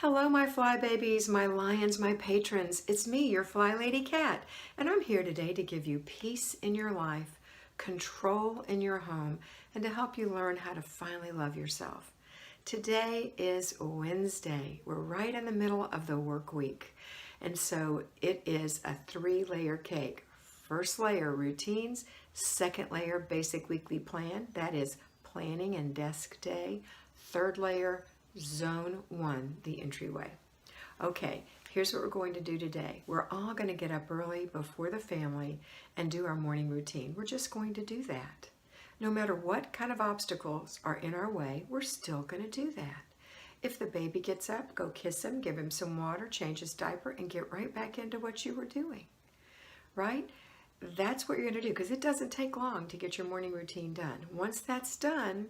Hello, my fly babies, my lions, my patrons. It's me, your FlyLady Kat, and I'm here today to give you peace in your life, control in your home, and to help you learn how to finally love yourself. Today is Wednesday. We're right in the middle of the work week, and so it is a 3-layer cake. First layer, routines. Second layer, basic weekly plan. That is planning and desk day. Third layer, Zone 1, the entryway. Okay, here's what we're going to do today. We're all going to get up early before the family and do our morning routine. We're just going to do that. No matter what kind of obstacles are in our way, we're still going to do that. If the baby gets up, go kiss him, give him some water, change his diaper, and get right back into what you were doing, right? That's what you're going to do because it doesn't take long to get your morning routine done. Once that's done,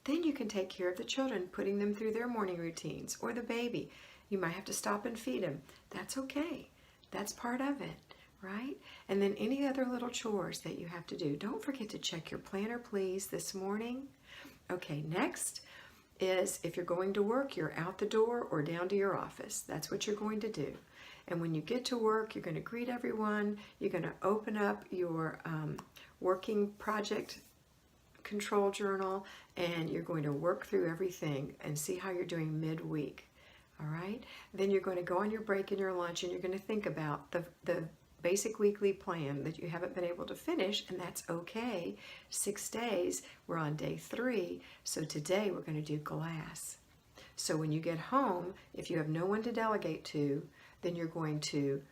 then you can take care of the children, putting them through their morning routines, or the baby. You might have to stop and feed him. That's okay. That's part of it, right? And then any other little chores that you have to do. Don't forget to check your planner, please, this morning. Okay, next is if you're going to work, you're out the door or down to your office. That's what you're going to do. And when you get to work, you're going to greet everyone. You're going to open up your working project control journal, and you're going to work through everything and see how you're doing midweek. All right? Then you're going to go on your break and your lunch, and you're going to think about the basic weekly plan that you haven't been able to finish, and that's okay. 6 days, we're on day 3, so today we're going to do glass. So when you get home, if you have no one to delegate to, then you're going to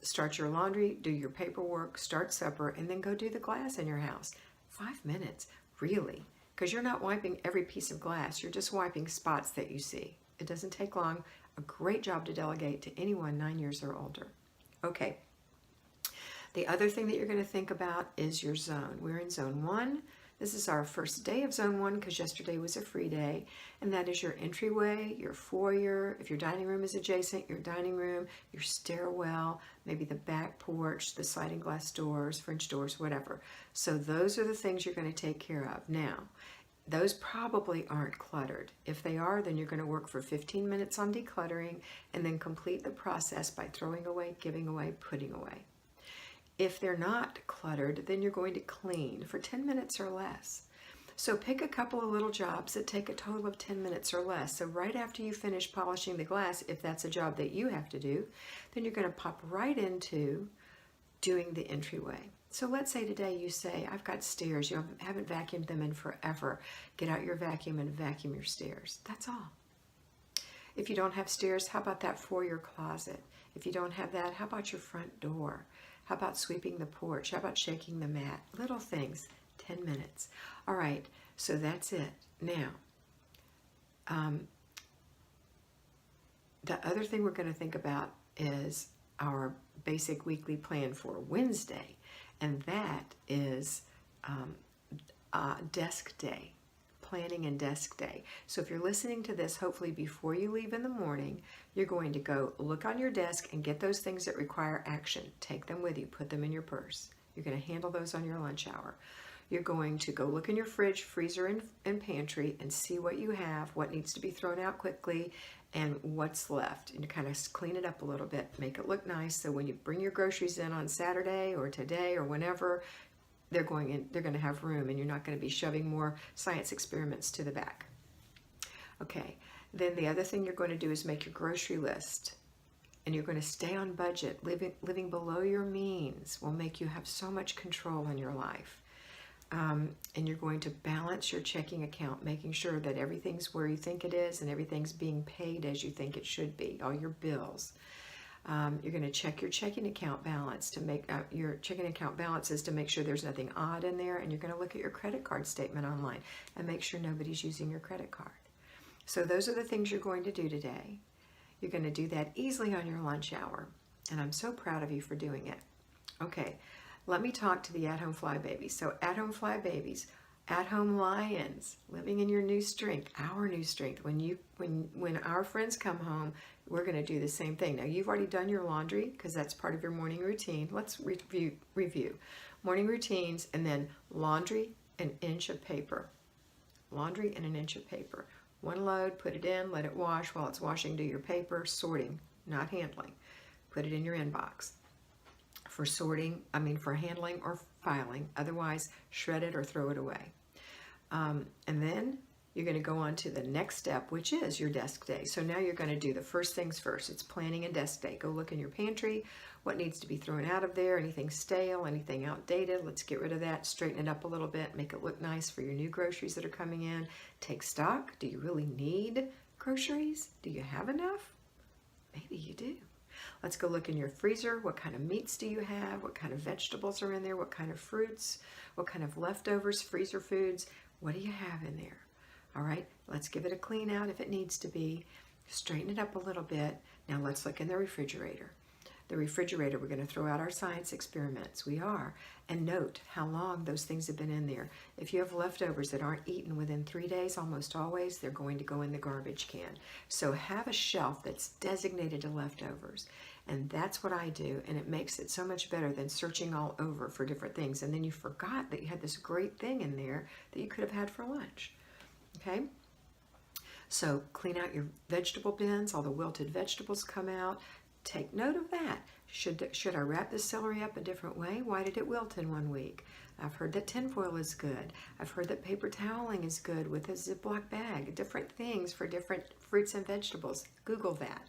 start your laundry, do your paperwork, start supper, and then go do the glass in your house. 5 minutes, really, because you're not wiping every piece of glass. You're just wiping spots that you see. It doesn't take long. A great job to delegate to anyone 9 years or older. Okay, the other thing that you're going to think about is your zone. We're in zone 1. This is our first day of zone 1 because yesterday was a free day, and that is your entryway, your foyer. If your dining room is adjacent, your dining room, your stairwell, maybe the back porch, the sliding glass doors, French doors, whatever. So those are the things you're going to take care of. Now, those probably aren't cluttered. If they are, then you're going to work for 15 minutes on decluttering and then complete the process by throwing away, giving away, putting away. If they're not cluttered, then you're going to clean for 10 minutes or less. So pick a couple of little jobs that take a total of 10 minutes or less. So right after you finish polishing the glass, if that's a job that you have to do, then you're going to pop right into doing the entryway. So let's say today you say, I've got stairs. You haven't vacuumed them in forever. Get out your vacuum and vacuum your stairs. That's all. If you don't have stairs, how about that foyer closet? If you don't have that, how about your front door? How about sweeping the porch? How about shaking the mat? Little things, 10 minutes. All right, so that's it. Now, the other thing we're going to think about is our basic weekly plan for Wednesday, and that is desk day. Planning and desk day. So if you're listening to this, hopefully before you leave in the morning, you're going to go look on your desk and get those things that require action. Take them with you, put them in your purse. You're going to handle those on your lunch hour. You're going to go look in your fridge, freezer, and pantry and see what you have, what needs to be thrown out quickly, and what's left. And you kind of clean it up a little bit, make it look nice, so when you bring your groceries in on Saturday or today or whenever, they're going to have room, and you're not going to be shoving more science experiments to the back. Okay, then the other thing you're going to do is make your grocery list, and you're going to stay on budget. Living below your means will make you have so much control in your life. And you're going to balance your checking account, making sure that everything's where you think it is and everything's being paid as you think it should be, all your bills. You're going to check your checking account balance to make your checking account balances to make sure there's nothing odd in there, and you're going to look at your credit card statement online and make sure nobody's using your credit card. So those are the things you're going to do today. You're going to do that easily on your lunch hour, and I'm so proud of you for doing it. Okay, let me talk to the at-home fly babies. So at-home fly babies, at-home lions, living in your new strength, our new strength. When our friends come home, we're going to do the same thing. Now, you've already done your laundry because that's part of your morning routine. Let's review. Morning routines, and then laundry, an inch of paper. Laundry and an inch of paper. One load, put it in, let it wash. While it's washing, do your paper, sorting, not handling. Put it in your inbox. For sorting, for handling or filing. Otherwise, shred it or throw it away. And then you're going to go on to the next step, which is your desk day. So now you're going to do the first things first. It's planning and desk day. Go look in your pantry, what needs to be thrown out of there, anything stale, anything outdated. Let's get rid of that, straighten it up a little bit, make it look nice for your new groceries that are coming in. Take stock. Do you really need groceries? Do you have enough? Maybe you do. Let's go look in your freezer. What kind of meats do you have? What kind of vegetables are in there? What kind of fruits? What kind of leftovers, freezer foods? What do you have in there? All right, let's give it a clean out if it needs to be. Straighten it up a little bit. Now let's look in the refrigerator. The refrigerator, we're going to throw out our science experiments. We are. And note how long those things have been in there. If you have leftovers that aren't eaten within 3 days, almost always, they're going to go in the garbage can. So have a shelf that's designated to leftovers. And that's what I do. And it makes it so much better than searching all over for different things. And then you forgot that you had this great thing in there that you could have had for lunch. Okay? So clean out your vegetable bins. All the wilted vegetables come out. Take note of that. Should I wrap this celery up a different way? Why did it wilt in 1 week? I've heard that tinfoil is good. I've heard that paper toweling is good with a Ziploc bag. Different things for different fruits and vegetables. Google that.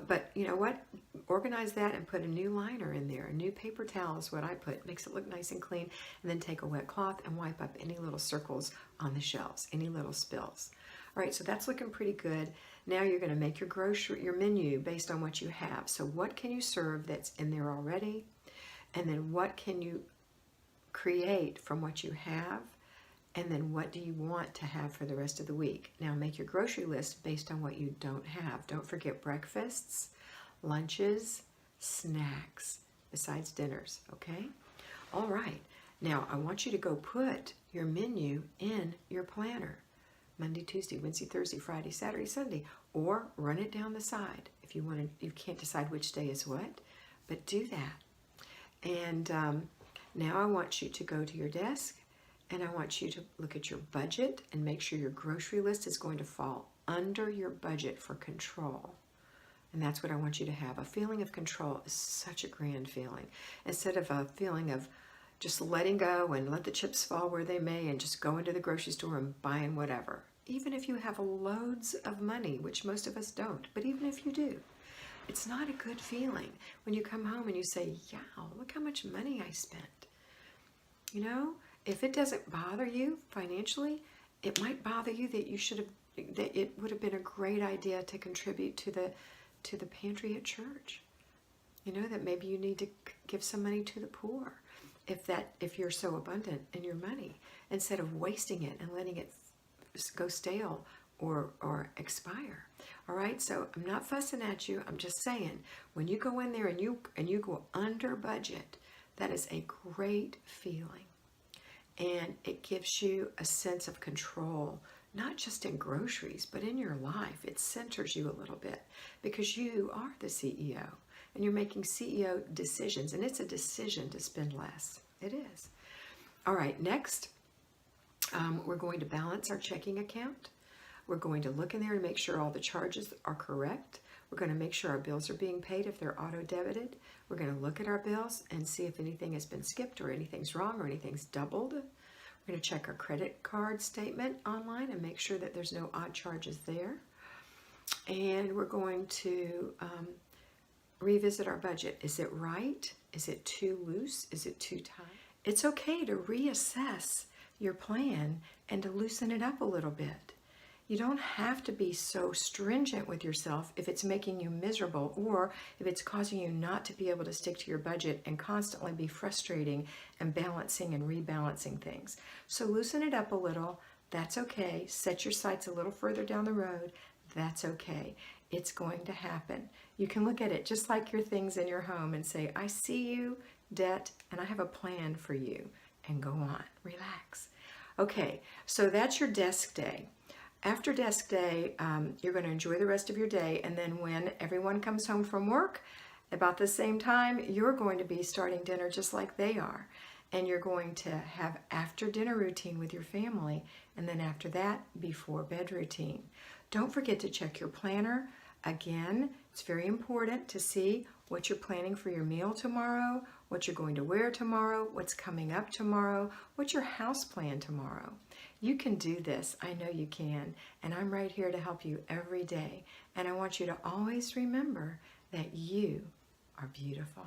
But you know what? Organize that and put a new liner in there. A new paper towel is what I put. Makes it look nice and clean. And then take a wet cloth and wipe up any little circles on the shelves, any little spills. All right, so that's looking pretty good. Now you're going to make your menu based on what you have. So what can you serve that's in there already? And then what can you create from what you have? And then what do you want to have for the rest of the week? Now make your grocery list based on what you don't have. Don't forget breakfasts, lunches, snacks, besides dinners, okay? All right, now I want you to go put your menu in your planner. Monday, Tuesday, Wednesday, Thursday, Friday, Saturday, Sunday, or run it down the side if you want to. You can't decide which day is what, but do that. And now I want you to go to your desk and I want you to look at your budget and make sure your grocery list is going to fall under your budget for control. And that's what I want you to have. A feeling of control is such a grand feeling. Instead of a feeling of just letting go and let the chips fall where they may and just go into the grocery store and buying whatever. Even if you have loads of money, which most of us don't, but even if you do, it's not a good feeling when you come home and you say, yeah, look how much money I spent. You know, if it doesn't bother you financially, it might bother you that that it would have been a great idea to contribute to the pantry at church. You know, that maybe you need to give some money to the poor if you're so abundant in your money, instead of wasting it and letting it go stale or expire. All right, so I'm not fussing at you. I'm just saying, when you go in there and you go under budget, that is a great feeling. And it gives you a sense of control, not just in groceries, but in your life. It centers you a little bit because you are the CEO and you're making CEO decisions, and it's a decision to spend less. It is. All right, next, we're going to balance our checking account. We're going to look in there to make sure all the charges are correct. We're going to make sure our bills are being paid if they're auto-debited. We're going to look at our bills and see if anything has been skipped or anything's wrong or anything's doubled. We're going to check our credit card statement online and make sure that there's no odd charges there. And we're going to revisit our budget. Is it right? Is it too loose? Is it too tight? It's okay to reassess your plan and to loosen it up a little bit. You don't have to be so stringent with yourself if it's making you miserable or if it's causing you not to be able to stick to your budget and constantly be frustrating and balancing and rebalancing things. So loosen it up a little. That's okay. Set your sights a little further down the road. That's okay. It's going to happen. You can look at it just like your things in your home and say, I see you, debt, and I have a plan for you. And go on. Relax. Okay, so that's your desk day. After desk day, you're going to enjoy the rest of your day, and then when everyone comes home from work, about the same time, you're going to be starting dinner just like they are. and you're going to have after dinner routine with your family, and then after that, before bed routine. Don't forget to check your planner. Again, it's very important to see what you're planning for your meal tomorrow, what you're going to wear tomorrow, what's coming up tomorrow, what's your house plan tomorrow. You can do this. I know you can, and I'm right here to help you every day. And I want you to always remember that you are beautiful.